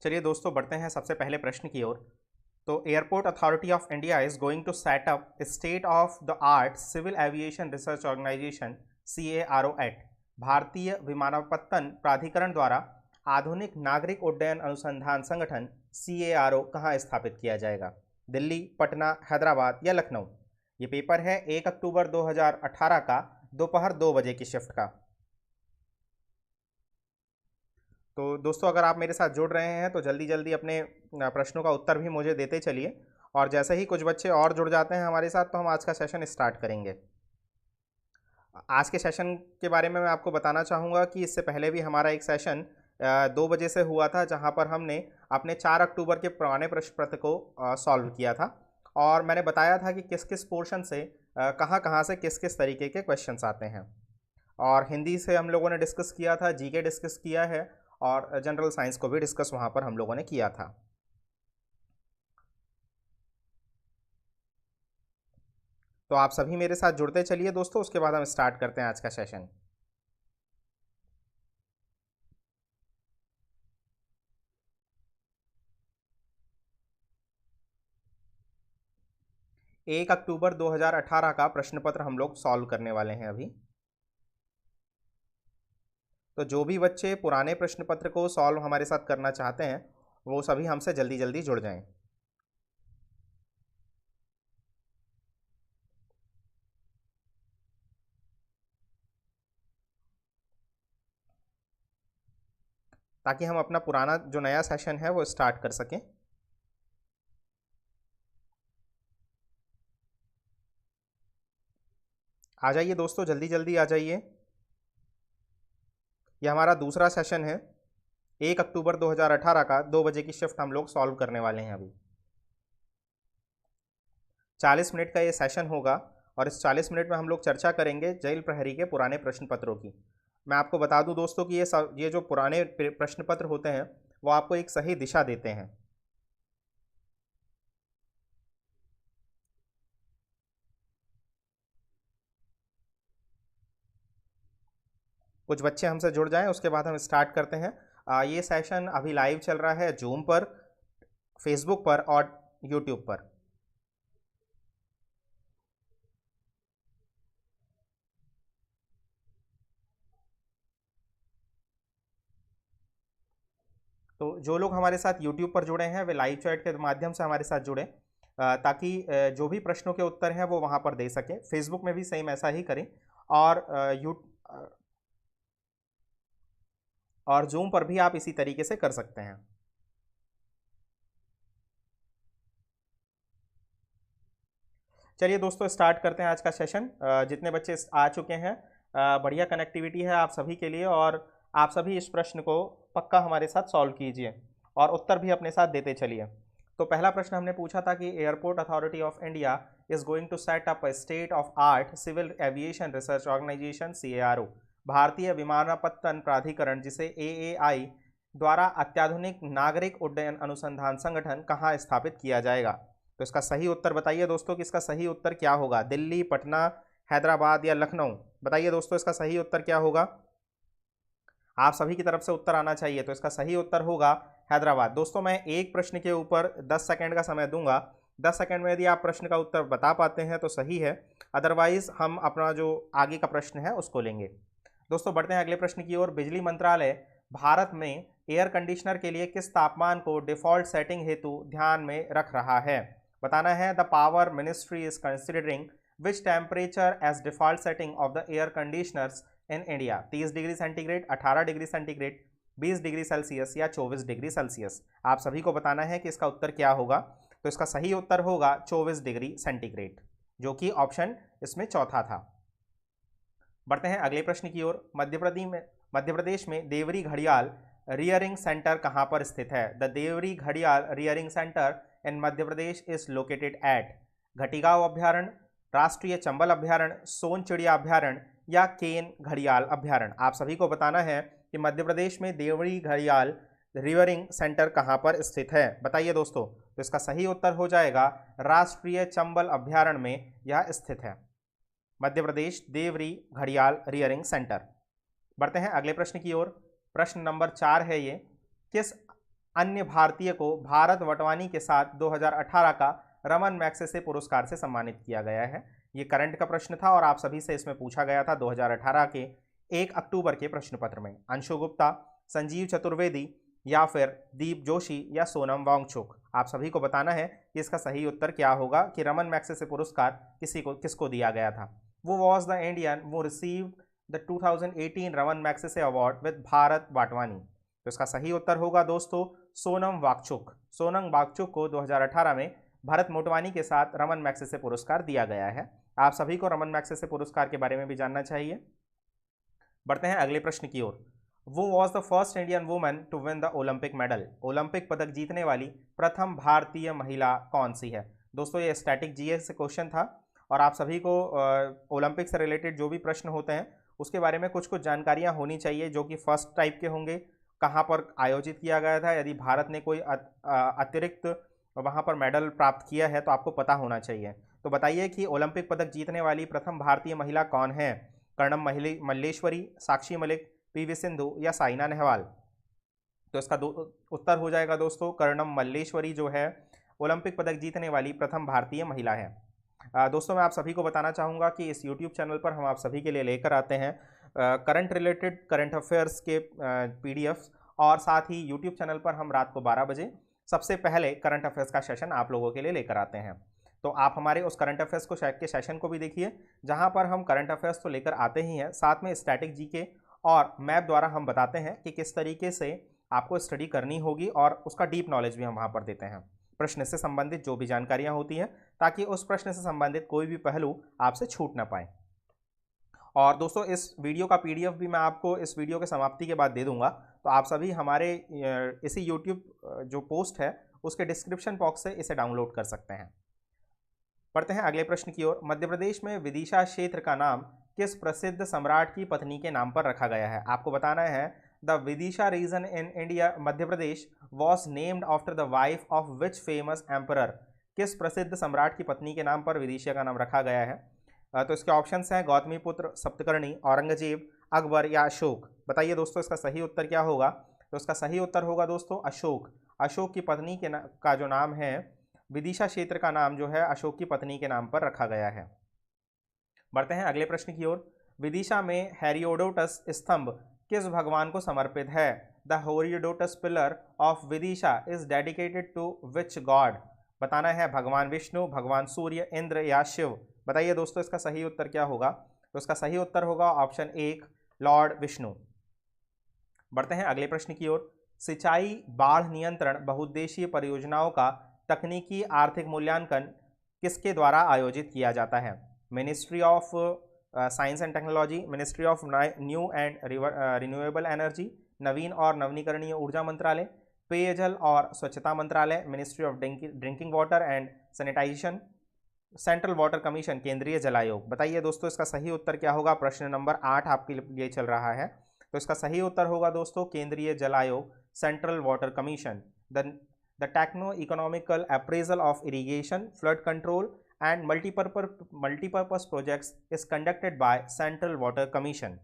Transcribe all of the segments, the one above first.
चलिए दोस्तों, बढ़ते हैं सबसे पहले प्रश्न की ओर। तो airport authority of India is going to set up state of the art civil aviation research organisation CARO at. भारतीय विमानपत्तन प्राधिकरण द्वारा आधुनिक नागरिक उड्डयन अनुसंधान संगठन CARO कहाँ स्थापित किया जाएगा? दिल्ली, पटना, हैदराबाद या लखनऊ? ये पेपर है 1 अक्टूबर 2018 का, दोपहर 2 बजे की शिफ्ट का। तो दोस्तों, अगर आप मेरे साथ जुड़ रहे हैं तो जल्दी जल्दी अपने प्रश्नों का उत्तर भी मुझे देते चलिए, और जैसे ही कुछ बच्चे और जुड़ जाते हैं हमारे साथ तो हम आज का सेशन स्टार्ट करेंगे। आज के सेशन के बारे में मैं आपको बताना चाहूँगा कि इससे पहले भी हमारा एक सेशन 2 बजे से हुआ था, जहाँ पर हमने अपने 4 अक्टूबर के पुराने प्रश्न पत्र को सॉल्व किया था, और मैंने बताया था कि किस किस पोर्शन से कहाँ कहाँ से किस किस तरीके के क्वेश्चंस आते हैं। और हिंदी से हम लोगों ने डिस्कस किया था, जीके डिस्कस किया है, और जनरल साइंस को भी डिस्कस वहाँ पर हम लोगों ने किया था। तो आप सभी मेरे साथ जुड़ते चलिए दोस्तों, उसके बाद हम स्टार्ट करते हैं आज का सेशन। एक अक्टूबर 2018 का प्रश्न पत्र हम लोग सॉल्व करने वाले हैं अभी। तो जो भी बच्चे पुराने प्रश्न पत्र को सॉल्व हमारे साथ करना चाहते हैं वो सभी हमसे जल्दी जल्दी जुड़ जाएं। ताकि हम अपना पुराना जो नया सेशन है वो स्टार्ट कर सकें। आ जाइए दोस्तों, जल्दी जल्दी आ जाइए। यह हमारा दूसरा सेशन है। 1 अक्टूबर 2018 का 2 बजे की शिफ्ट हम लोग सॉल्व करने वाले हैं अभी। 40 मिनट का ये सेशन होगा, और इस 40 मिनट में हम लोग चर्चा करेंगे जेल प्रहरी के पुराने प्रश्न पत्रों की। मैं आपको बता दूं दोस्तों कि ये जो पुराने प्रश्न पत्र होते हैं वो आपको एक सही दिशा देते हैं। कुछ बच्चे हमसे जुड़ जाएं, उसके बाद हम स्टार्ट करते हैं। ये सेशन अभी लाइव चल रहा है जूम पर, फेसबुक पर और यूट्यूब पर। तो जो लोग हमारे साथ यूट्यूब पर जुड़े हैं वे लाइव चैट के माध्यम से हमारे साथ जुड़ें, ताकि जो भी प्रश्नों के उत्तर हैं वो वहाँ पर दे सकें। फेसबुक में भी सेम ऐसा ही करें, और और जूम पर भी आप इसी तरीके से कर सकते हैं। चलिए दोस्तों, स्टार्ट करते हैं आज का सेशन। जितने बच्चे आ चुके हैं, बढ़िया कनेक्टिविटी है आप सभी के लिए, और आप सभी इस प्रश्न को पक्का हमारे साथ सॉल्व कीजिए और उत्तर भी अपने साथ देते चलिए। तो पहला प्रश्न हमने पूछा था कि airport authority of India is going to set up a state of art civil aviation research organisation CARO। भारतीय विमानपत्तन प्राधिकरण, जिसे AAI द्वारा अत्याधुनिक नागरिक उड्डयन अनुसंधान संगठन कहाँ स्थापित किया जाएगा? तो इसका सही उत्तर बताइए दोस्तों कि इसका सही उत्तर क्या होगा। दिल्ली, पटना, हैदराबाद या लखनऊ? बताइए दोस्तों, इसका सही उत्तर क्या होगा? आप सभी की तरफ से उत्तर आना चाहिए। तो इसका सही उत्तर होगा हैदराबाद। दोस्तों, मैं एक प्रश्न के ऊपर 10 सेकंड का समय दूंगा। 10 सेकंड में यदि आप प्रश्न का उत्तर बता पाते हैं तो सही है, अदरवाइज हम अपना जो आगे का प्रश्न है उसको लेंगे। दोस्तों, बढ़ते हैं अगले प्रश्न की ओर। बिजली मंत्रालय भारत में एयर कंडीशनर के लिए किस तापमान को डिफॉल्ट सेटिंग हेतु ध्यान में रख रहा है? बताना है। The power ministry is considering which temperature as default setting of the air conditioners in India? 30 degree centigrade, 18 degree centigrade, 20 degree Celsius या 24 डिग्री सेल्सियस? आप सभी को बताना है कि इसका उत्तर क्या होगा। तो इसका सही उत्तर होगा 24 डिग्री सेंटीग्रेड, जो कि ऑप्शन इसमें चौथा था। बढ़ते हैं अगले प्रश्न की ओर। मध्य प्रदेश में देवरी घड़ियाल रियरिंग सेंटर कहाँ पर स्थित है? द देवरी घड़ियाल rearing centre in Madhya Pradesh is located at Ghatigaon abhayaranya, राष्ट्रीय चंबल अभ्यारण्य, सोन चिड़िया अभ्यारण्य या केन घड़ियाल अभ्यारण्य? आप सभी को बताना है कि मध्य प्रदेश में देवरी घड़ियाल रिवरिंग सेंटर कहाँ पर स्थित है। बताइए दोस्तों। तो इसका सही उत्तर हो जाएगा राष्ट्रीय चंबल अभ्यारण्य में यह स्थित है, मध्य प्रदेश देवरी घड़ियाल रियरिंग सेंटर। बढ़ते हैं अगले प्रश्न की ओर। प्रश्न नंबर 4 है ये। किस अन्य भारतीय को भारत वटवानी के साथ 2018 का रमन मैग्सेसे पुरस्कार से सम्मानित किया गया है? ये करंट का प्रश्न था और आप सभी से इसमें पूछा गया था 2018 के 1 अक्टूबर के प्रश्न पत्र में। अंशु गुप्ता, संजीव चतुर्वेदी या फिर दीप जोशी या सोनम वांगचुक, आप सभी को बताना है कि इसका सही उत्तर क्या होगा कि रमन मैग्सेसे पुरस्कार किसको दिया गया था। वो वॉज द इंडियन वो receive the 2018 Ramon Magsaysay award with Bharat Vatwani. तो इसका सही उत्तर होगा दोस्तों सोनम वांगचुक। सोनम वांगचुक को 2018 में भारत मोटवानी के साथ रमन मैग्सेसे पुरस्कार दिया गया है। आप सभी को रमन मैग्सेसे पुरस्कार के बारे में भी जानना चाहिए। बढ़ते हैं अगले प्रश्न की ओर। वो was the first Indian woman to win the Olympic medal. ओलंपिक पदक जीतने वाली प्रथम भारतीय महिला कौन सी है? दोस्तों ये स्टैटिक जीएस से क्वेश्चन था और आप सभी को ओलंपिक से रिलेटेड जो भी प्रश्न होते हैं उसके बारे में कुछ जानकारियां होनी चाहिए, जो कि फर्स्ट टाइप के होंगे, कहाँ पर आयोजित किया गया था, यदि भारत ने कोई अतिरिक्त वहाँ पर मेडल प्राप्त किया है तो आपको पता होना चाहिए। तो बताइए कि ओलंपिक पदक जीतने वाली प्रथम भारतीय महिला कौन है? कर्णम मल्लेश्वरी, साक्षी मलिक, पीवी सिंधु या साइना नेहवाल? तो इसका उत्तर हो जाएगा दोस्तों कर्णम मल्लेश्वरी जो है ओलंपिक पदक जीतने वाली प्रथम भारतीय महिला है। दोस्तों मैं आप सभी को बताना चाहूँगा कि इस यूट्यूब चैनल पर हम आप सभी के लिए लेकर आते हैं करंट रिलेटेड करंट अफेयर्स के पीडीएफ्स, और साथ ही यूट्यूब चैनल पर हम रात को 12 बजे सबसे पहले करंट अफेयर्स का सेशन आप लोगों के लिए लेकर आते हैं। तो आप हमारे उस करंट अफेयर्स को के सेशन को भी देखिए, जहां पर हम करंट अफेयर्स तो लेकर आते ही हैं, साथ में स्टैटिक जीके और मैप द्वारा हम बताते हैं कि किस तरीके से आपको स्टडी करनी होगी, और उसका डीप नॉलेज भी हम वहाँ पर देते हैं, प्रश्न से संबंधित जो भी जानकारियाँ होती हैं, ताकि उस प्रश्न से संबंधित कोई भी पहलू आपसे छूट ना पाए। और दोस्तों इस वीडियो का पीडीएफ भी मैं आपको इस वीडियो के समाप्ति के बाद दे दूंगा, तो आप सभी हमारे इसी यूट्यूब जो पोस्ट है उसके डिस्क्रिप्शन बॉक्स से इसे डाउनलोड कर सकते हैं। पढ़ते हैं अगले प्रश्न की ओर। मध्य प्रदेश में विदिशा क्षेत्र का नाम किस प्रसिद्ध सम्राट की पत्नी के नाम पर रखा गया है? आपको बताना है the Vidisha region in India Madhya Pradesh was named after the wife of which famous emperor. किस प्रसिद्ध सम्राट की पत्नी के नाम पर विदिशा का नाम रखा गया है? तो इसके ऑप्शंस हैं गौतमीपुत्र, सप्तकर्णी, औरंगजेब, अकबर या अशोक। बताइए दोस्तों इसका सही उत्तर क्या होगा? तो इसका सही उत्तर होगा दोस्तों अशोक। अशोक की पत्नी का जो नाम है, विदिशा क्षेत्र का नाम जो है अशोक की पत्नी के नाम पर रखा गया है। बढ़ते हैं अगले प्रश्न की ओर। विदिशा में हेरियोडोटस स्तंभ किस भगवान को समर्पित है? The Heliodorus pillar of Vidisha is dedicated to which god? बताना है भगवान विष्णु, भगवान सूर्य, इंद्र या शिव। बताइए दोस्तों इसका सही उत्तर क्या होगा? तो इसका सही उत्तर होगा ऑप्शन 1 लॉर्ड विष्णु। बढ़ते हैं अगले प्रश्न की ओर। सिंचाई बाढ़ नियंत्रण बहुउद्देशीय परियोजनाओं का तकनीकी आर्थिक मूल्यांकन किसके द्वारा आयोजित किया जाता है? Ministry of science and technology, ministry of new and renewable energy, नवीन और नवीनीकरणीय ऊर्जा मंत्रालय, पेयजल और स्वच्छता मंत्रालय, ministry of drinking water and sanitization, central water commission, केंद्रीय जल आयोग। बताइए दोस्तों इसका सही उत्तर क्या होगा? प्रश्न नंबर 8 आपके लिए चल रहा है, तो इसका सही उत्तर होगा दोस्तों केंद्रीय जल आयोग, central water commission. The techno economical appraisal of irrigation, flood control and multipurpose projects is conducted by central water commission.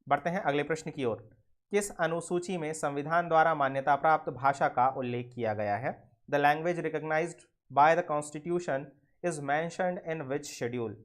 बढ़ते हैं अगले प्रश्न की ओर। किस अनुसूची में संविधान द्वारा मान्यता प्राप्त भाषा का उल्लेख किया गया है? The language recognised by the constitution is mentioned in which schedule?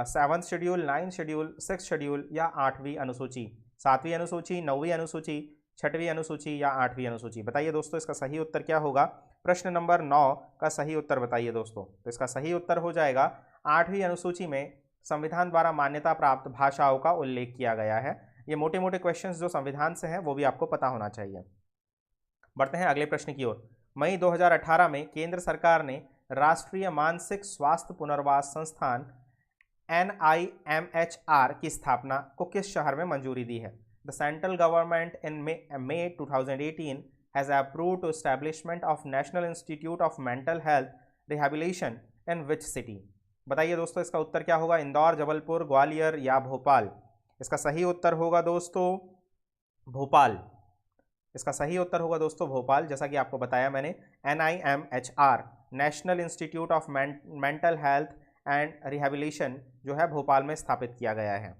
7th schedule, 9th schedule, 6th schedule या 8वीं अनुसूची? 7वीं अनुसूची, 9वीं अनुसूची, 6वीं अनुसूची या 8वीं अनुसूची? बताइए दोस्तों इसका सही उत्तर क्या होगा? प्रश्न नंबर 9 का सही उत्तर बताइए दोस्तों। तो इसका सही उत्तर हो जाएगा 8वीं अनुसूची में संविधान द्वारा मान्यता प्राप्त भाषाओं का उल्लेख किया गया है। ये मोटे मोटे क्वेश्चंस जो संविधान से हैं वो भी आपको पता होना चाहिए। बढ़ते हैं अगले प्रश्न की ओर। मई 2018 में केंद्र सरकार ने राष्ट्रीय मानसिक स्वास्थ्य पुनर्वास संस्थान NIMHR की स्थापना को किस शहर में मंजूरी दी है? The central government in May 2018 has approved to establishment of National Institute of Mental Health Rehabilitation in which city? बताइए दोस्तों इसका उत्तर क्या होगा? इंदौर, जबलपुर, ग्वालियर या भोपाल? इसका सही उत्तर होगा दोस्तों भोपाल। इसका सही उत्तर होगा दोस्तों भोपाल, जैसा कि आपको बताया मैंने। NIMHR national institute of mental health and rehabilitation जो है भोपाल में स्थापित किया गया है।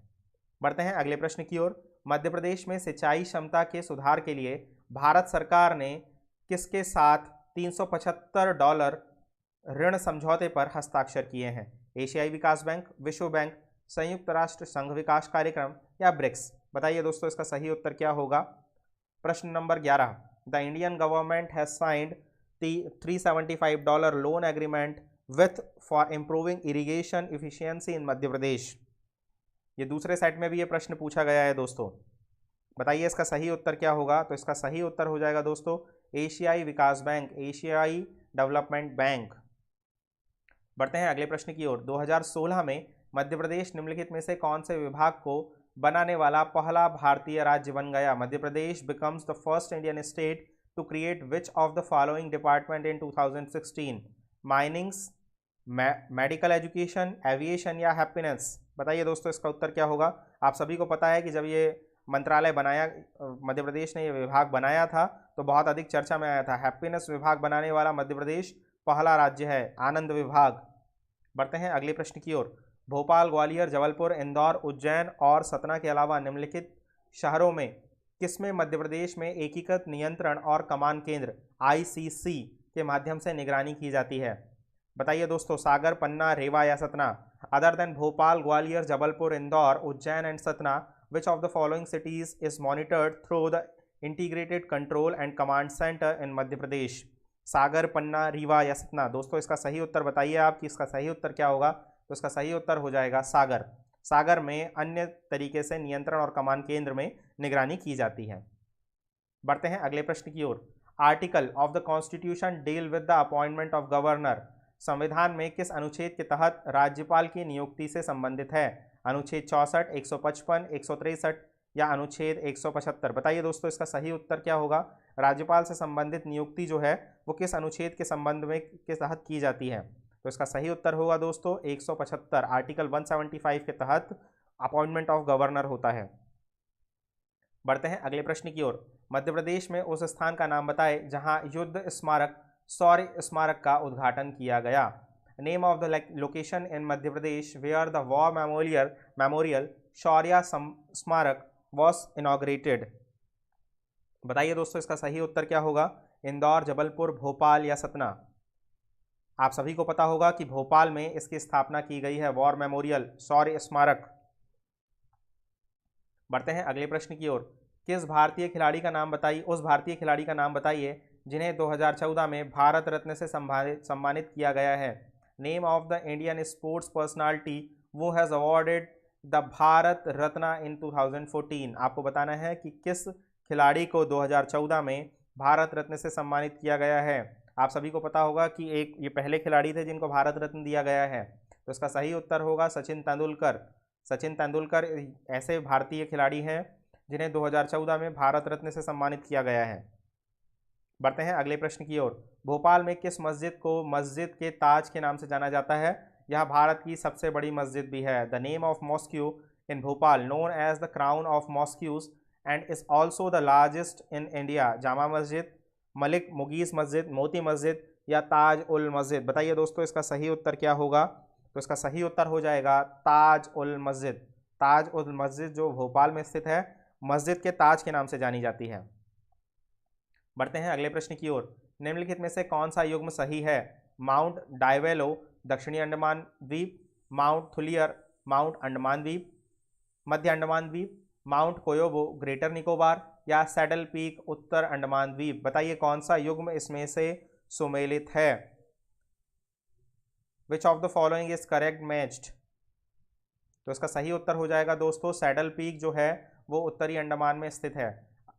बढ़ते हैं अगले प्रश्न की ओर। मध्य प्रदेश में सिंचाई क्षमता के सुधार के लिए भारत सरकार ने किसके साथ $375 ऋण समझौते पर हस्ताक्षर किए हैं? एशियाई विकास बैंक, विश्व बैंक, संयुक्त राष्ट्र संघ विकास कार्यक्रम या ब्रिक्स? बताइए दोस्तों इसका सही उत्तर क्या होगा। प्रश्न number 11, the Indian government has signed the $375 loan agreement with for improving irrigation efficiency in Madhya Pradesh. ये दूसरे सेट में भी ये प्रश्न पूछा गया है दोस्तों। बताइए इसका सही उत्तर क्या होगा। तो इसका सही उत्तर हो जाएगा दोस्तों एशियाई विकास बैंक, एशियाई डेवलपमेंट बैंक। बढ़ते हैं अगले प्रश्न की ओर। 2016 में मध्य प्रदेश निम्नलिखित में से कौन से विभाग को बनाने वाला पहला भारतीय राज्य बन गया? Madhya Pradesh becomes the first Indian state to create which of the following department in 2016? Minings, medical education, aviation या हैप्पीनेस? बताइए दोस्तों इसका उत्तर क्या होगा। आप सभी को पता है कि जब ये मंत्रालय बनाया, मध्य प्रदेश ने ये विभाग बनाया था तो बहुत अधिक चर्चा में आया था। हैप्पीनेस विभाग बनाने वाला मध्य प्रदेश पहला राज्य है, आनंद विभाग। बढ़ते हैं अगले प्रश्न की ओर। भोपाल, ग्वालियर, जबलपुर, इंदौर, उज्जैन और सतना के अलावा निम्नलिखित शहरों में किसमें मध्य प्रदेश में एकीकृत नियंत्रण और कमान केंद्र ICC के माध्यम से निगरानी की जाती है? बताइए दोस्तों, सागर, पन्ना, रेवा या Satna? Other than Bhopal, Gwalior, Jabalpur, Indore, Ujjain and Satna, which of the following cities is monitored through the integrated control and command center in Madhya Pradesh? सागर, पन्ना, रीवा या सतना? दोस्तों इसका सही उत्तर बताइए आप कि इसका सही उत्तर क्या होगा। तो इसका सही उत्तर हो जाएगा सागर। सागर में अन्य तरीके से नियंत्रण और कमान केंद्र में निगरानी की जाती है। बढ़ते हैं अगले प्रश्न की ओर। Article of the constitution deal with the appointment of governor. संविधान में किस अनुच्छेद के तहत राज्यपाल की नियुक्ति से संबंधित है? अनुच्छेद 64, 155, 163 या अनुच्छेद 175? बताइए दोस्तों इसका सही उत्तर क्या होगा। राज्यपाल से संबंधित नियुक्ति जो है वो किस अनुच्छेद के संबंध में के तहत की जाती है? तो इसका सही उत्तर होगा दोस्तों 175। आर्टिकल 175 के तहत अपॉइंटमेंट ऑफ गवर्नर होता है। बढ़ते हैं अगले प्रश्न की ओर। मध्य प्रदेश में उस स्थान का नाम बताएं जहां युद्ध स्मारक, शौर्य स्मारक का उद्घाटन किया गया। Name of the location in Madhya Pradesh where the war memorial Shaurya Smarak was inaugurated. बताइए दोस्तों इसका सही उत्तर क्या होगा। इंदौर, जबलपुर, भोपाल या सतना? आप सभी को पता होगा कि भोपाल में इसकी स्थापना की गई है, वॉर मेमोरियल, शौर्य स्मारक। बढ़ते हैं अगले प्रश्न की ओर। किस भारतीय खिलाड़ी का नाम बताइए, उस भारतीय खिलाड़ी का नाम बताइए जिन्हें 2014 में भारत रत्न से सम्मानित किया गया है। Name of the Indian sports personality वो has awarded the Bharat Ratna इन 2014। आपको बताना है कि किस खिलाड़ी को 2014 में भारत रत्न से सम्मानित किया गया है। आप सभी को पता होगा कि ये पहले खिलाड़ी थे जिनको भारत रत्न दिया गया है। तो इसका सही उत्तर होगा सचिन तेंदुलकर। सचिन तेंदुलकर ऐसे भारतीय खिलाड़ी हैं जिन्हें 2014 में भारत रत्न से सम्मानित किया गया है। बढ़ते हैं अगले प्रश्न की ओर। भोपाल में किस मस्जिद को मस्जिद के ताज के नाम से जाना जाता है? यह भारत की सबसे बड़ी मस्जिद भी है। The name of mosque in Bhopal known as the crown of mosques and is also the largest in India. Jama Masjid, Malik मुगीस मस्जिद, मोती मस्जिद या ताज उल मस्जिद? बताइए दोस्तों इसका सही उत्तर क्या होगा। तो इसका सही उत्तर हो जाएगा ताज उल मस्जिद। ताज उल मस्जिद जो भोपाल में स्थित है, मस्जिद के ताज के नाम से जानी जाती है। बढ़ते हैं अगले प्रश्न की ओर। निम्नलिखित में से कौन सा युग्म सही है? माउंट डाइवेलो दक्षिणी अंडमान द्वीप, माउंट थुलियर माउंट अंडमान द्वीप, मध्य अंडमान द्वीप, माउंट कोयोबो ग्रेटर निकोबार या सैडल पीक उत्तर अंडमान द्वीप? बताइए कौन सा युग्म इसमें से सुमेलित है। विच of the following is correct matched? तो इसका सही उत्तर हो जाएगा दोस्तों सैडल पीक जो है वो उत्तरी अंडमान में स्थित है।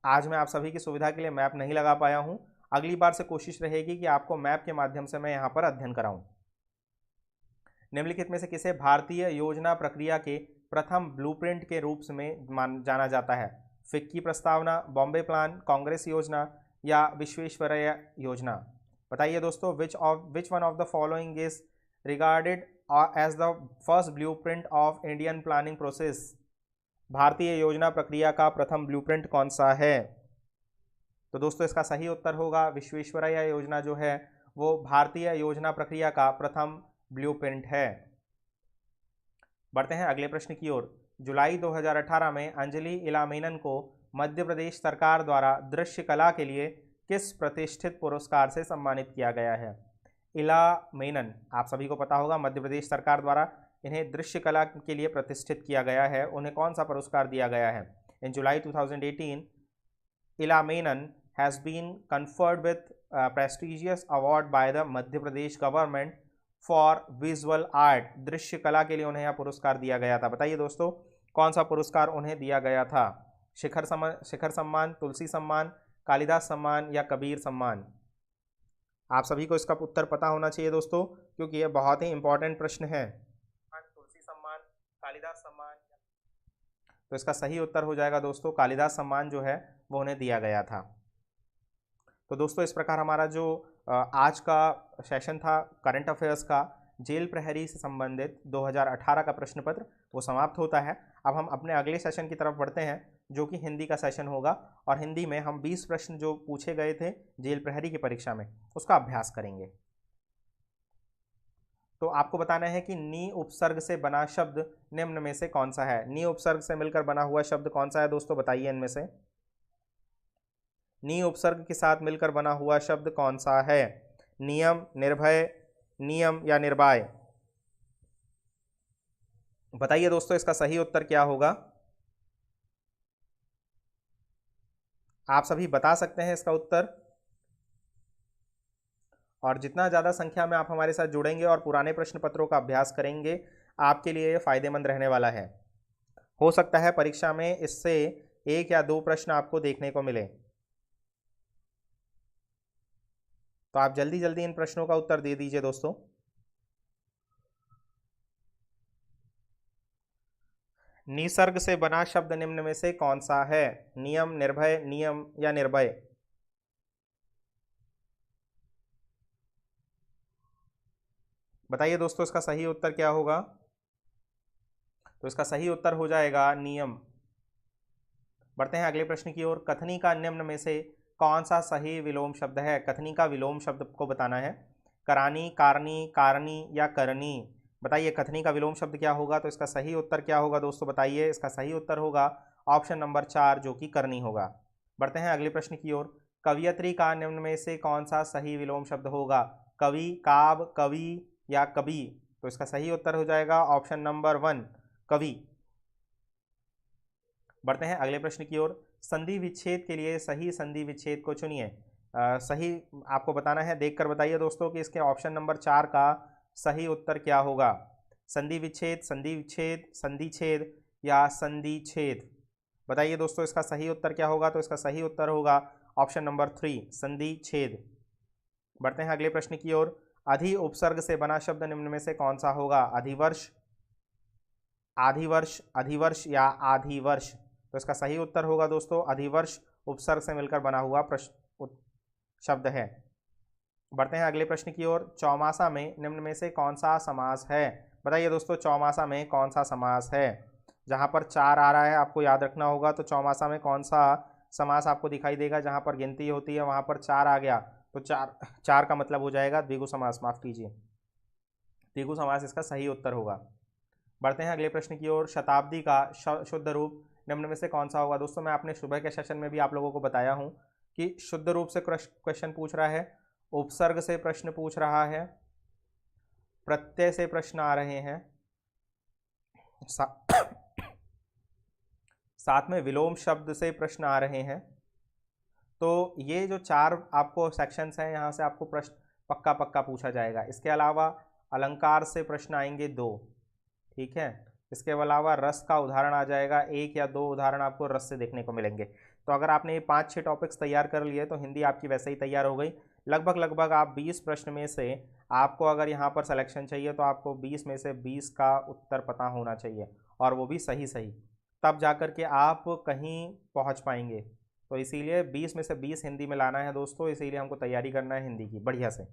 आज मैं आप सभी की सुविधा के लिए मैप नहीं लगा पाया हूं, अगली बार से कोशिश रहेगी कि आपको मैप के माध्यम से मैं यहां पर अध्ययन कराऊं। निम्नलिखित में से किसे भारतीय योजना प्रक्रिया के प्रथम ब्लूप्रिंट के रूप में जाना जाता है? फिक्की प्रस्तावना, बॉम्बे प्लान, कांग्रेस योजना या विश्वेश्वरैया योजना? बताइए दोस्तों which one of the following is regarded as the first blueprint of Indian planning process? भारतीय योजना प्रक्रिया का प्रथम ब्लूप्रिंट कौन सा है? तो दोस्तों इसका सही उत्तर होगा विश्वेश्वरैया योजना जो है वो भारतीय योजना प्रक्रिया का प्रथम ब्लूप्रिंट है। बढ़ते हैं अगले प्रश्न की ओर। जुलाई 2018 में अंजलि इलामेनन को मध्य प्रदेश सरकार द्वारा दृश्य कला के लिए किस प्रतिष्ठित पुरस्कार से सम्मानित किया गया है? इला मेनन, आप सभी को पता होगा, मध्य प्रदेश सरकार द्वारा इन्हें दृश्य कला के लिए प्रतिष्ठित किया गया है। उन्हें कौन सा पुरस्कार दिया गया है? इन July 2018 Ila Menon has been conferred with prestigious award by the Madhya Pradesh government for visual art. दृश्य कला के लिए उन्हें यह पुरस्कार दिया गया था। बताइए दोस्तों, कौन सा पुरस्कार उन्हें दिया गया था? शिखर सम्मान, तुलसी सम्मान, कालिदास सम्मान या कबीर सम्मान? आप सभी को इसका उत्तर पता होना चाहिए दोस्तों, क्योंकि यह बहुत ही इंपॉर्टेंट प्रश्न है। तुलसी सम्मान, कालिदास सम्मान, तो इसका सही उत्तर हो जाएगा दोस्तों कालिदास सम्मान जो है वो उन्हें दिया गया था। तो दोस्तों इस प्रकार हमारा जो आज का सेशन था करंट अफेयर्स का, जेल प्रहरी से संबंधित 2018 का प्रश्न पत्र, वो समाप्त होता है। अब हम अपने अगले सेशन की तरफ बढ़ते हैं, जो कि हिंदी का सेशन होगा, और हिंदी में हम 20 प्रश्न जो पूछे गए थे जेल प्रहरी की परीक्षा में उसका अभ्यास करेंगे। तो आपको बताना है कि नी उपसर्ग से बना शब्द निम्न में से कौन सा है? नी उपसर्ग से मिलकर बना हुआ शब्द कौन सा है दोस्तों, बताइए इनमें से। नी उपसर्ग के साथ मिलकर बना हुआ शब्द कौन सा है? नियम, निर्भय, नियम या निर्भय? बताइए दोस्तों इसका सही उत्तर क्या होगा? आप सभी बता सकते हैं इसका उत्तर, और जितना ज़्यादा संख्या में आप हमारे साथ जुड़ेंगे और पुराने प्रश्न पत्रों का अभ्यास करेंगे, आपके लिए ये फायदेमंद रहने वाला है। हो सकता है परीक्षा में इससे 1 या 2 प्रश्न आपको देखने को मिले, तो आप जल्दी जल्दी इन प्रश्नों का उत्तर दे दीजिए दोस्तों। निसर्ग से बना शब्द निम्न में से कौन सा है? नियम, निर्भय, नियम या निर्भय? बताइए दोस्तों इसका सही उत्तर क्या होगा? तो इसका सही उत्तर हो जाएगा नियम। बढ़ते हैं अगले प्रश्न की ओर। कथनी का निम्न में से कौन सा सही विलोम शब्द है? कथनी का विलोम शब्द को बताना है। करानी, कारनी, कारणी या करनी? बताइए कथनी का विलोम शब्द क्या होगा? तो इसका सही उत्तर क्या होगा दोस्तों, बताइए। इसका सही उत्तर होगा ऑप्शन नंबर 4, जो कि करनी होगा। बढ़ते हैं अगले प्रश्न की ओर। कवियत्री का निम्न में से कौन सा सही विलोम शब्द होगा? कवि, काव, कवि या कवि? तो इसका सही उत्तर हो जाएगा ऑप्शन नंबर 1, कवि। बढ़ते हैं अगले प्रश्न की ओर। संधि विच्छेद के लिए सही संधि विच्छेद को चुनिए। सही आपको बताना है, देखकर बताइए दोस्तों कि इसके ऑप्शन नंबर 4 का सही उत्तर क्या होगा। संधि विच्छेद, संधि विच्छेद, संधि छेद या संधि छेद? बताइए दोस्तों इसका सही उत्तर क्या होगा? तो इसका सही उत्तर होगा ऑप्शन नंबर 3, संधि छेद। बढ़ते हैं अगले प्रश्न की ओर। अधि उपसर्ग से बना शब्द निम्न में से कौन सा होगा? अधिवर्ष, आधिवर्ष, अधिवर्ष या आधिवर्ष? तो इसका सही उत्तर होगा दोस्तों अधिवर्ष उपसर्ग से मिलकर बना हुआ शब्द है। बढ़ते हैं अगले प्रश्न की ओर। चौमासा में निम्न में से कौन सा समास है? बताइए दोस्तों चौमासा में कौन सा समास है? जहां पर 4 आ रहा है आपको याद रखना होगा, तो चौमासा में कौन सा समास आपको दिखाई देगा? जहां पर गिनती होती है वहां पर 4 आ गया, तो 4 का मतलब हो जाएगा द्विगु समास, माफ कीजिए, द्विगु समास इसका सही उत्तर होगा। बढ़ते हैं अगले प्रश्न की ओर। शताब्दी का शुद्ध रूप निम्न में से कौन सा होगा? दोस्तों मैं अपने सुबह के सेशन में भी आप लोगों को बताया हूं कि शुद्ध रूप से क्वेश्चन पूछ रहा है, उपसर्ग से प्रश्न पूछ रहा है, प्रत्यय से प्रश्न आ रहे हैं, साथ में विलोम शब्द से प्रश्न आ रहे हैं। तो ये जो 4 आपको सेक्शंस हैं, यहाँ से आपको प्रश्न पक्का पक्का पूछा जाएगा। इसके अलावा अलंकार से प्रश्न आएंगे 2, ठीक है। इसके अलावा रस का उदाहरण आ जाएगा, 1 या 2 उदाहरण आपको रस से देखने को मिलेंगे। तो अगर आपने ये 5-6 टॉपिक्स तैयार कर लिए तो हिंदी आपकी वैसे ही तैयार हो गई। लगभग आप 20 प्रश्न में से आपको अगर यहाँ पर सिलेक्शन चाहिए तो आपको 20 में से 20 का उत्तर पता होना चाहिए, और वो भी सही सही, तब जाकर के आप कहीं पहुँच पाएंगे। तो इसीलिए 20 में से 20 हिंदी में लाना है दोस्तों, इसीलिए हमको तैयारी करना है हिंदी की बढ़िया से।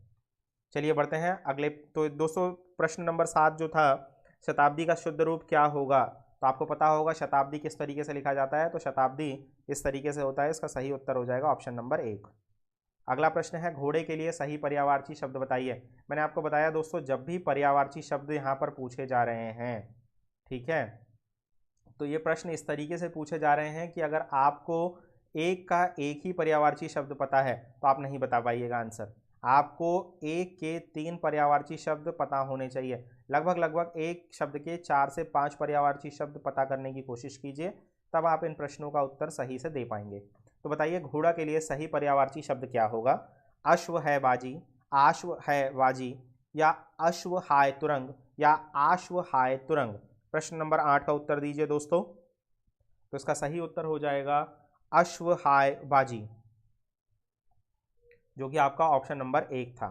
चलिए बढ़ते हैं अगले। तो दोस्तों प्रश्न नंबर 7 जो था, शताब्दी का शुद्ध रूप क्या होगा? तो आपको पता होगा शताब्दी किस तरीके से लिखा जाता है, तो शताब्दी इस तरीके से होता है। इसका सही उत्तर हो जाएगा ऑप्शन नंबर 1। अगला प्रश्न है, घोड़े के लिए सही पर्यायवाची शब्द बताइए। मैंने आपको बताया दोस्तों, जब भी पर्यायवाची शब्द यहाँ पर पूछे जा रहे हैं, ठीक है, तो ये प्रश्न इस तरीके से पूछे जा रहे हैं कि अगर आपको एक का एक ही पर्यायवाची शब्द पता है तो आप नहीं बता पाइएगा आंसर। आपको एक के 3 पर्यायवाची शब्द पता होने चाहिए। लगभग एक शब्द के 4 से 5 पर्यायवाची शब्द पता करने की कोशिश कीजिए, तब आप इन प्रश्नों का उत्तर सही से दे पाएंगे। तो बताइए घोड़ा के लिए सही पर्यायवाची शब्द क्या होगा? अश्व है बाजी, आश्व है वाजी, या अश्व हाय तुरंग, या आश्व हाय तुरंग। प्रश्न नंबर 8 का उत्तर दीजिए दोस्तों। तो इसका सही उत्तर हो जाएगा अश्व हाय बाजी, जो कि आपका ऑप्शन नंबर 1 था।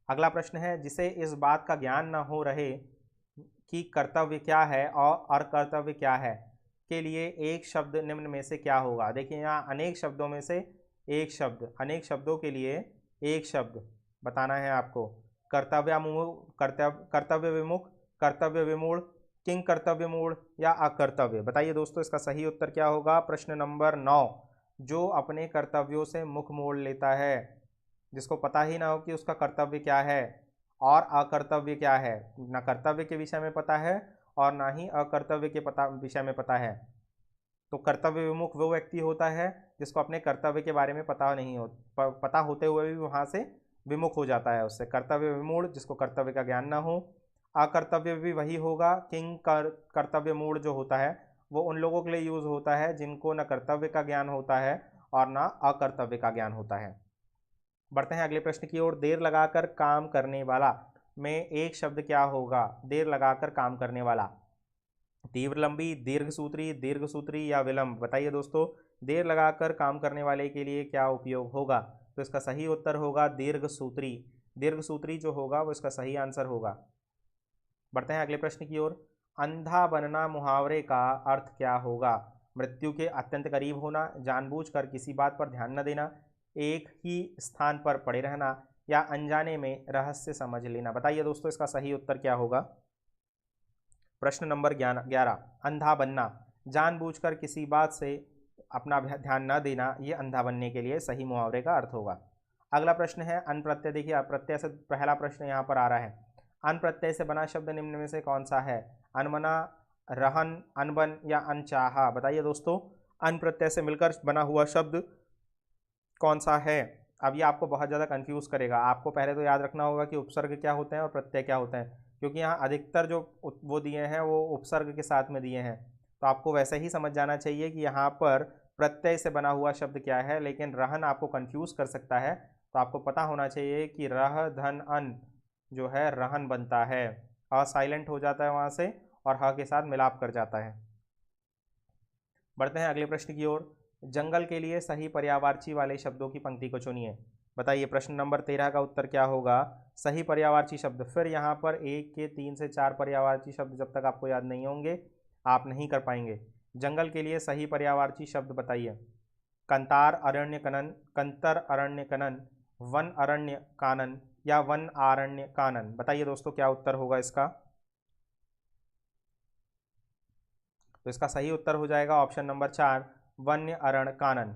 अगला प्रश्न है, जिसे इस बात का ज्ञान न हो रहे कि कर्तव्य क्या है और अकर्तव्य क्या है, के लिए एक शब्द निम्न में से क्या होगा? देखिए यहाँ अनेक शब्दों में से एक शब्द, अनेक शब्दों के लिए एक शब्द बताना है आपको। कर्तव्य विमुख, कर्तव्य विमूढ़, किंग कर्तव्य मूढ़, या अकर्तव्य। बताइए दोस्तों इसका सही उत्तर क्या होगा? प्रश्न नंबर 9, जो अपने कर्तव्यों से मुख मोड़ लेता है, जिसको पता ही ना हो कि उसका कर्तव्य क्या है और अकर्तव्य क्या है, ना कर्तव्य के विषय में पता है और ना ही अकर्तव्य के विषय में पता है। तो कर्तव्य विमुख वो व्यक्ति होता है जिसको अपने कर्तव्य के बारे में पता होते हुए भी वहाँ से विमुख हो जाता है उससे। कर्तव्य विमूढ़, जिसको कर्तव्य का ज्ञान ना हो। अकर्तव्य भी वही होगा, किंग कर्तव्य मूढ़ जो होता है वो उन लोगों के लिए यूज होता है जिनको न कर्तव्य का ज्ञान होता है और ना अकर्तव्य का ज्ञान होता है। बढ़ते हैं अगले प्रश्न की ओर। देर लगाकर काम करने वाला में एक शब्द क्या होगा? देर लगाकर काम करने वाला, तीव्र लंबी, दीर्घ सूत्री या विलंब। बताइए दोस्तों देर लगाकर काम करने वाले के लिए क्या उपयोग होगा? तो इसका सही उत्तर होगा दीर्घ सूत्री। दीर्घ सूत्री जो होगा वो इसका सही आंसर होगा। बढ़ते हैं अगले प्रश्न की ओर। अंधा बनना मुहावरे का अर्थ क्या होगा? मृत्यु के अत्यंत करीब होना, जानबूझकर किसी बात पर ध्यान न देना, एक ही स्थान पर पड़े रहना, या अनजाने में रहस्य समझ लेना। बताइए दोस्तों इसका सही उत्तर क्या होगा? प्रश्न नंबर 11, अंधा बनना, जानबूझकर किसी बात से अपना ध्यान न देना, ये अंधा बनने के लिए सही मुहावरे का अर्थ होगा। अगला प्रश्न है अन प्रत्यय। देखिए प्रत्यय से पहला प्रश्न यहाँ पर आ रहा है। अन प्रत्यय से बना शब्द निम्न में से कौन सा है? अनमना, रहन, अनबन, या अनचाहा। बताइए दोस्तों अन प्रत्यय से मिलकर बना हुआ शब्द कौन सा है? अब ये आपको बहुत ज़्यादा कंफ्यूज करेगा। आपको पहले तो याद रखना होगा कि उपसर्ग क्या होते हैं और प्रत्यय क्या होते हैं, क्योंकि यहाँ अधिकतर जो वो दिए हैं वो उपसर्ग के साथ में दिए हैं। तो आपको वैसे ही समझ जाना चाहिए कि यहाँ पर प्रत्यय से बना हुआ शब्द क्या है, लेकिन रहन आपको कंफ्यूज कर सकता है। तो आपको पता होना चाहिए कि रह धन अन जो है रहन बनता है, अ साइलेंट हो जाता है वहाँ से और ह के साथ मिलाप कर जाता है। बढ़ते हैं अगले प्रश्न की ओर। जंगल के लिए सही पर्यायवाची वाले शब्दों की पंक्ति को चुनिए। बताइए प्रश्न नंबर 13 का उत्तर क्या होगा? सही पर्यायवाची शब्द। फिर यहाँ पर एक के 3 से 4 पर्यायवाची शब्द जब तक आपको याद नहीं होंगे आप नहीं कर पाएंगे। जंगल के लिए सही पर्यायवाची शब्द बताइए। कंतार अरण्य कनन, कंतर अरण्य कनन, वन अरण्य कानन, या वन आरण्य कानन। बताइए दोस्तों क्या उत्तर होगा इसका? तो इसका सही उत्तर हो जाएगा ऑप्शन नंबर 4, वन्य अरण कानन।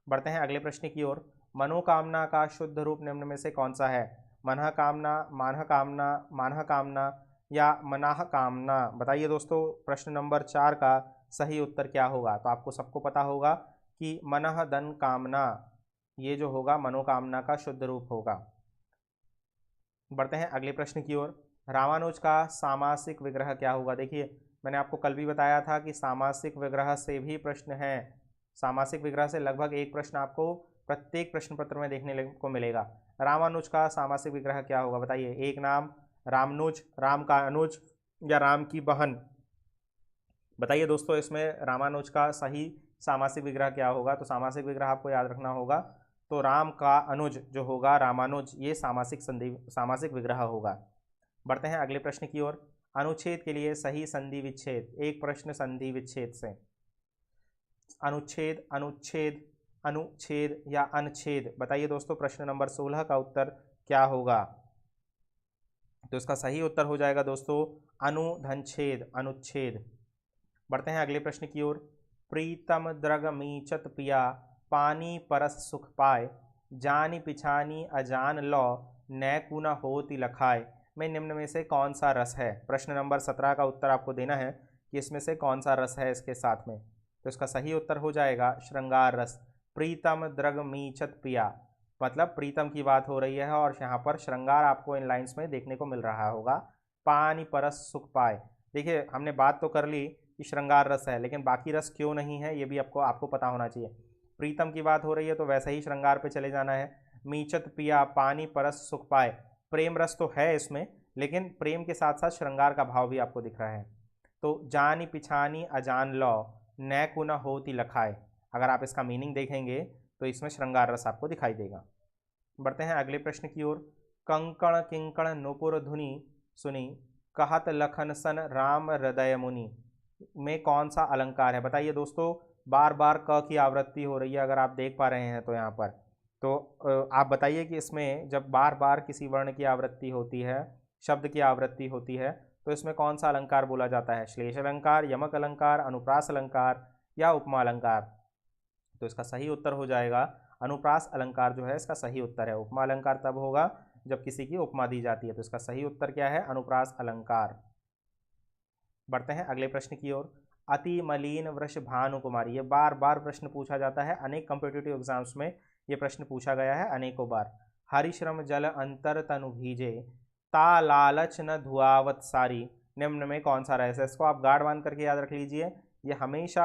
बढ़ते हैं अगले प्रश्न की ओर। मनोकामना का शुद्ध रूप निम्न में से कौन सा है? मनः कामना, मानह कामना, मानह कामना, या मनाह कामना। बताइए दोस्तों प्रश्न नंबर 4 का सही उत्तर क्या होगा? तो आपको सबको पता होगा कि मनः धन कामना, ये जो होगा मनोकामना का शुद्ध रूप होगा। बढ़ते हैं अगले प्रश्न की ओर। रामानुज का सामासिक विग्रह क्या होगा? देखिए मैंने आपको कल भी बताया था कि सामासिक विग्रह से भी प्रश्न है। सामासिक विग्रह से लगभग एक प्रश्न आपको प्रत्येक प्रश्न पत्र में देखने को मिलेगा। रामानुज का सामासिक विग्रह क्या होगा? बताइए। एक नाम, रामनुज, राम का अनुज, या राम की बहन। बताइए दोस्तों इसमें रामानुज का सही सामासिक विग्रह क्या होगा? तो सामासिक विग्रह आपको याद रखना होगा। तो राम का अनुज जो होगा रामानुज, ये सामासिक विग्रह होगा। बढ़ते हैं अगले प्रश्न की ओर। अनुच्छेद के लिए सही संधि विच्छेद। एक प्रश्न संधि विच्छेद से। अनुच्छेद, अनुच्छेद, अनुच्छेद, या अनछेद। बताइए दोस्तों प्रश्न नंबर 16 का उत्तर क्या होगा? तो इसका सही उत्तर हो जाएगा दोस्तों अनुधनछेद, अनुच्छेद। बढ़ते हैं अगले प्रश्न की ओर। प्रीतम द्रग मीचत पिया, पानी परस सुख पाए, जानी पिछानी अजान लौ, नैकुना होति लखाए। में निम्न में से कौन सा रस है? प्रश्न नंबर 17 का उत्तर आपको देना है कि इसमें से कौन सा रस है इसके साथ में। तो तो इसका सही उत्तर हो जाएगा श्रृंगार रस। प्रीतम द्रग मीचत पिया, मतलब प्रीतम की बात हो रही है और यहाँ पर श्रृंगार आपको इन लाइंस में देखने को मिल रहा होगा। पानी परस सुख पाए, देखिए हमने बात तो कर ली कि श्रृंगार रस है, लेकिन बाकी रस क्यों नहीं है ये भी आपको आपको पता होना चाहिए। प्रीतम की बात हो रही है तो वैसे ही श्रृंगार पे चले जाना है। मीचत पिया, पानी परस सुख पाए, प्रेम रस तो है इसमें, लेकिन प्रेम के साथ साथ श्रृंगार का भाव भी आपको दिख रहा है। तो जानी पिछानी अजान लो, न कुन होती लखाए, अगर आप इसका मीनिंग देखेंगे तो इसमें श्रृंगार रस आपको दिखाई देगा। बढ़ते हैं अगले प्रश्न की ओर। कंकण किंकण नुपुर धुनि सुनी, कहत लखन सन राम हृदय मुनि, में कौन सा अलंकार है? बताइए दोस्तों, बार बार क की आवृत्ति हो रही है, अगर आप देख पा रहे हैं तो यहाँ पर तो आप बताइए कि इसमें जब बार बार किसी वर्ण की आवृत्ति होती है, शब्द की आवृत्ति होती है, तो इसमें कौन सा अलंकार बोला जाता है? श्लेष अलंकार, यमक अलंकार, अनुप्रास अलंकार या उपमा अलंकार? तो इसका सही उत्तर हो जाएगा अनुप्रास अलंकार जो है इसका सही उत्तर है। उपमा अलंकार तब होगा जब किसी की उपमा दी जाती है। तो इसका सही उत्तर क्या है? अनुप्रास अलंकार। बढ़ते हैं अगले प्रश्न की ओर। अति मलिन वृष भानु कुमारी, ये बार बार प्रश्न पूछा जाता है, अनेक कॉम्पिटिटिव एग्जाम्स में ये प्रश्न पूछा गया है अनेकों बार। हरिश्रम जल अंतर तनु भीजे, ता लालच न धुआवत सारी, निम्न में कौन सा रस है? इसको आप गार्ड बांध करके याद रख लीजिए, ये हमेशा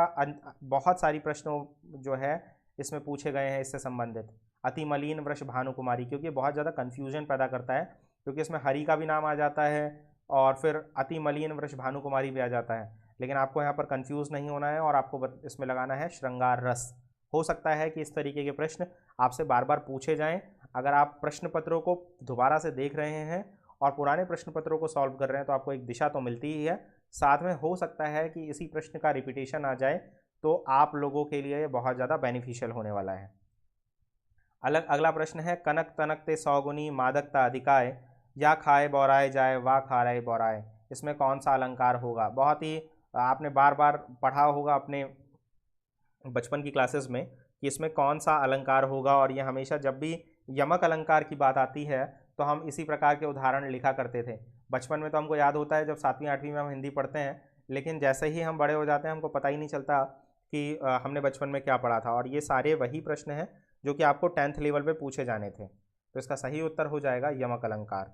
बहुत सारी प्रश्नों जो है इसमें पूछे गए हैं इससे संबंधित। अति मलिन वृष भानु कुमारी, क्योंकि बहुत ज़्यादा कन्फ्यूजन पैदा करता है, क्योंकि इसमें हरि का भी नाम आ जाता है और फिर अति मलिन वृष भानु कुमारी भी आ जाता है। लेकिन आपको यहाँ पर कंफ्यूज नहीं होना है और आपको इसमें लगाना है श्रृंगार रस। हो सकता है कि इस तरीके के प्रश्न आपसे बार बार पूछे जाएं। अगर आप प्रश्न पत्रों को दोबारा से देख रहे हैं और पुराने प्रश्न पत्रों को सॉल्व कर रहे हैं तो आपको एक दिशा तो मिलती ही है, साथ में हो सकता है कि इसी प्रश्न का रिपीटेशन आ जाए, तो आप लोगों के लिए बहुत ज़्यादा बेनिफिशियल होने वाला है। अगला प्रश्न है, कनक तनक ते सौगुनी मादकता अधिकाय, या खाए बौराए जाए वा खाराए बौराए, इसमें कौन सा अलंकार होगा? बहुत ही आपने बार बार पढ़ा होगा अपने बचपन की क्लासेस में कि इसमें कौन सा अलंकार होगा, और ये हमेशा जब भी यमक अलंकार की बात आती है तो हम इसी प्रकार के उदाहरण लिखा करते थे। बचपन में तो हमको याद होता है जब 7वीं 8वीं में हम हिंदी पढ़ते हैं, लेकिन जैसे ही हम बड़े हो जाते हैं हमको पता ही नहीं चलता कि हमने बचपन में क्या पढ़ा था। और ये सारे वही प्रश्न हैं जो कि आपको 10th लेवल पे पूछे जाने थे। तो इसका सही उत्तर हो जाएगा यमक अलंकार।